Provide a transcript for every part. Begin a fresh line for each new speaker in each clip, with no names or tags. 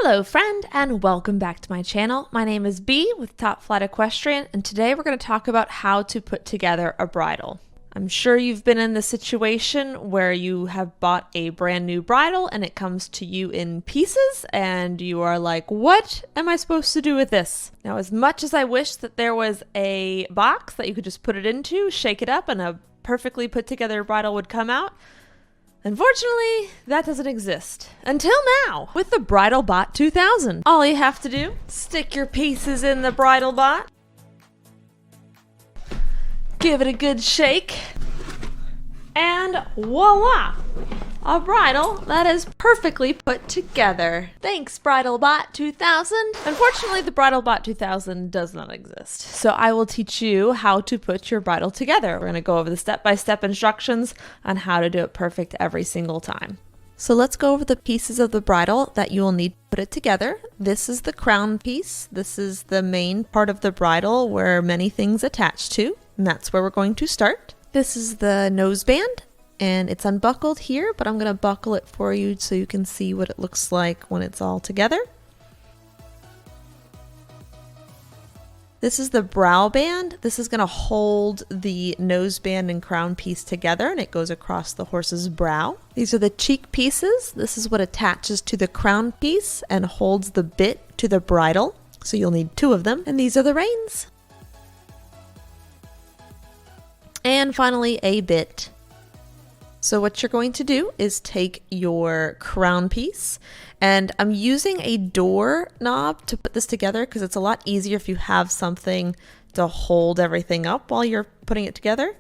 Hello friend and welcome back to my channel. My name is Bee with Flight Equestrian and today we're going to talk about how to put together a bridle. I'm sure you've been in the situation where you have bought a brand new bridle and it comes to you in pieces and you are like, what am I supposed to do with this? Now, as much as I wish that there was a box that you could just put it into, shake it up, and a perfectly put together bridle would come out, unfortunately, that doesn't exist. Until now, with the BridleBot 2000. All you have to do, stick your pieces in the BridleBot, give it a good shake, and voila! A bridle that is perfectly put together. Thanks, BridleBot 2000. Unfortunately, the BridleBot 2000 does not exist. So I will teach you how to put your bridle together. We're going to go over the step-by-step instructions on how to do it perfect every single time. So let's go over the pieces of the bridle that you will need to put it together. This is the crown piece. This is the main part of the bridle where many things attach to, and that's where we're going to start. This is the noseband. And it's unbuckled here, but I'm going to buckle it for you so you can see what it looks like when it's all together. This is the brow band. This is going to hold the noseband and crown piece together, and it goes across the horse's brow. These are the cheek pieces. This is what attaches to the crown piece and holds the bit to the bridle. So you'll need two of them. And these are the reins. And finally, a bit. So what you're going to do is take your crown piece, and I'm using a door knob to put this together because it's a lot easier if you have something to hold everything up while you're putting it together,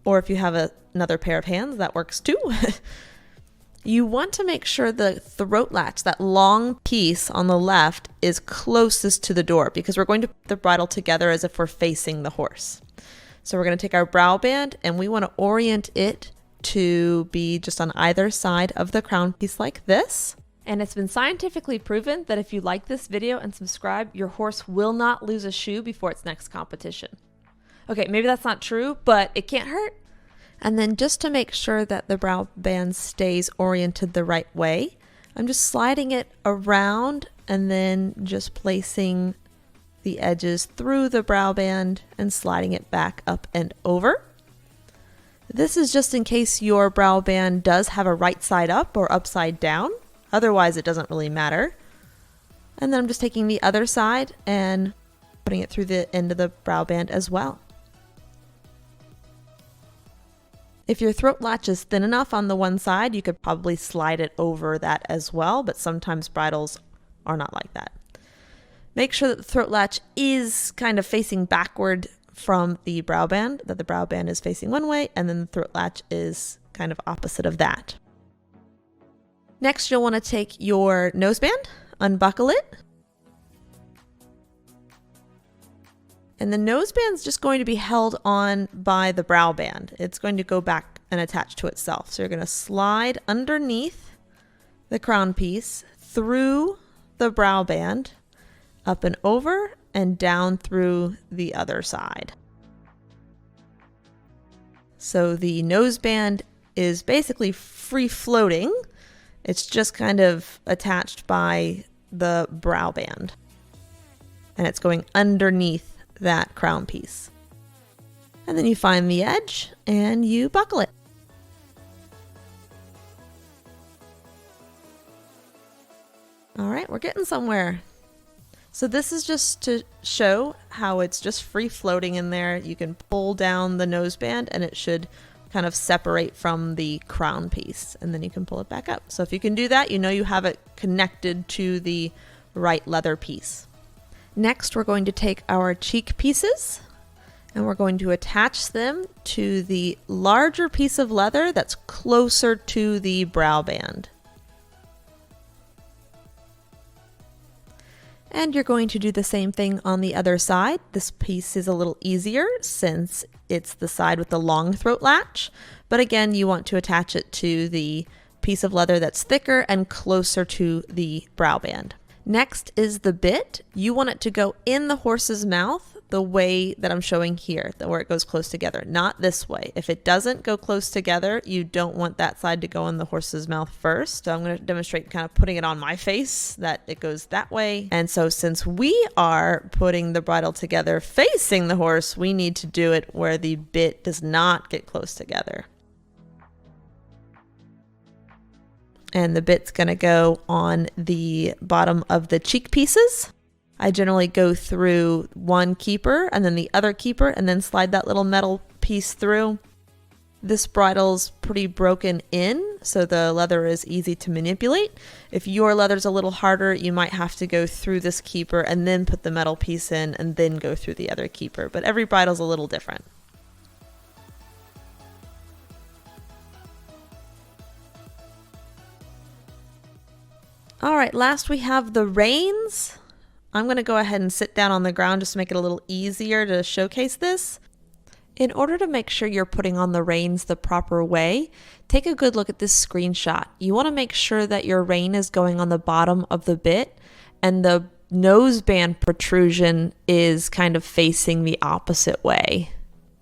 or if you have another pair of hands, that works too. You want to make sure the throat latch, that long piece on the left, is closest to the door because we're going to put the bridle together as if we're facing the horse. So we're going to take our brow band and we want to orient it to be just on either side of the crown piece like this. And it's been scientifically proven that if you like this video and subscribe, your horse will not lose a shoe before its next competition. Okay, maybe that's not true, but it can't hurt. And then just to make sure that the brow band stays oriented the right way, I'm just sliding it around and then just placing the edges through the brow band and sliding it back up and over. This is just in case your brow band does have a right side up or upside down. Otherwise, it doesn't really matter. And then I'm just taking the other side and putting it through the end of the brow band as well. If your throat latch is thin enough on the one side, you could probably slide it over that as well, but sometimes bridles are not like that. Make sure that the throat latch is kind of facing backward from the brow band, that the brow band is facing one way, and then the throat latch is kind of opposite of that. Next, you'll want to take your noseband, unbuckle it, and the noseband is just going to be held on by the brow band. It's going to go back and attach to itself. So you're going to slide underneath the crown piece, through the brow band, up and over, and down through the other side. So the noseband is basically free floating. It's just kind of attached by the brow band. And it's going underneath that crown piece. And then you find the edge and you buckle it. All right, we're getting somewhere. So this is just to show how it's just free floating in there. You can pull down the noseband and it should kind of separate from the crown piece, and then you can pull it back up. So if you can do that, you know you have it connected to the right leather piece. Next, we're going to take our cheek pieces and we're going to attach them to the larger piece of leather that's closer to the brow band. And you're going to do the same thing on the other side. This piece is a little easier since it's the side with the long throat latch. But again, you want to attach it to the piece of leather that's thicker and closer to the brow band. Next is the bit. You want it to go in the horse's mouth. the way that I'm showing here, where it goes close together, not this way. If it doesn't go close together, you don't want that side to go in the horse's mouth first. So I'm going to demonstrate kind of putting it on my face that it goes that way. And so since we are putting the bridle together facing the horse, we need to do it where the bit does not get close together. And the bit's going to go on the bottom of the cheek pieces. I generally go through one keeper and then the other keeper and then slide that little metal piece through. This bridle's pretty broken in, so the leather is easy to manipulate. If your leather's a little harder, you might have to go through this keeper and then put the metal piece in and then go through the other keeper. But every bridle's a little different. All right, last we have the reins. I'm going to go ahead and sit down on the ground just to make it a little easier to showcase this. In order to make sure you're putting on the reins the proper way, take a good look at this screenshot. You want to make sure that your rein is going on the bottom of the bit and the noseband protrusion is kind of facing the opposite way.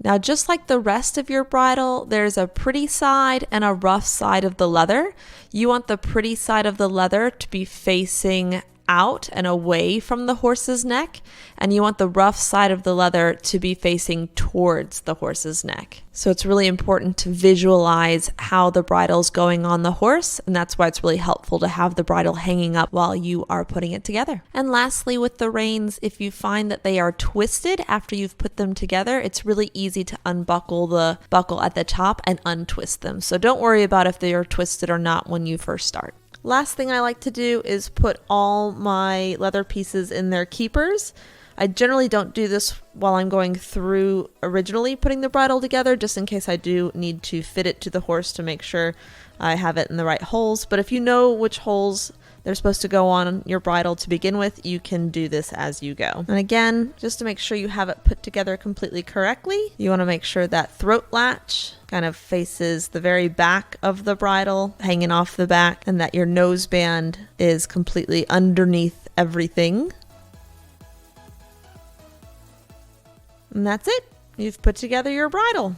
Now, just like the rest of your bridle, there's a pretty side and a rough side of the leather. You want the pretty side of the leather to be facing out and away from the horse's neck, and you want the rough side of the leather to be facing towards the horse's neck. So it's really important to visualize how the bridle's going on the horse, and that's why it's really helpful to have the bridle hanging up while you are putting it together. And lastly, with the reins, if you find that they are twisted after you've put them together, it's really easy to unbuckle the buckle at the top and untwist them. So don't worry about if they are twisted or not when you first start. Last thing I like to do is put all my leather pieces in their keepers. I generally don't do this while I'm going through originally putting the bridle together, just in case I do need to fit it to the horse to make sure I have it in the right holes. But if you know which holes they're supposed to go on your bridle to begin with, you can do this as you go. And again, just to make sure you have it put together completely correctly, you want to make sure that throat latch kind of faces the very back of the bridle, hanging off the back, and that your noseband is completely underneath everything. And that's it. You've put together your bridle.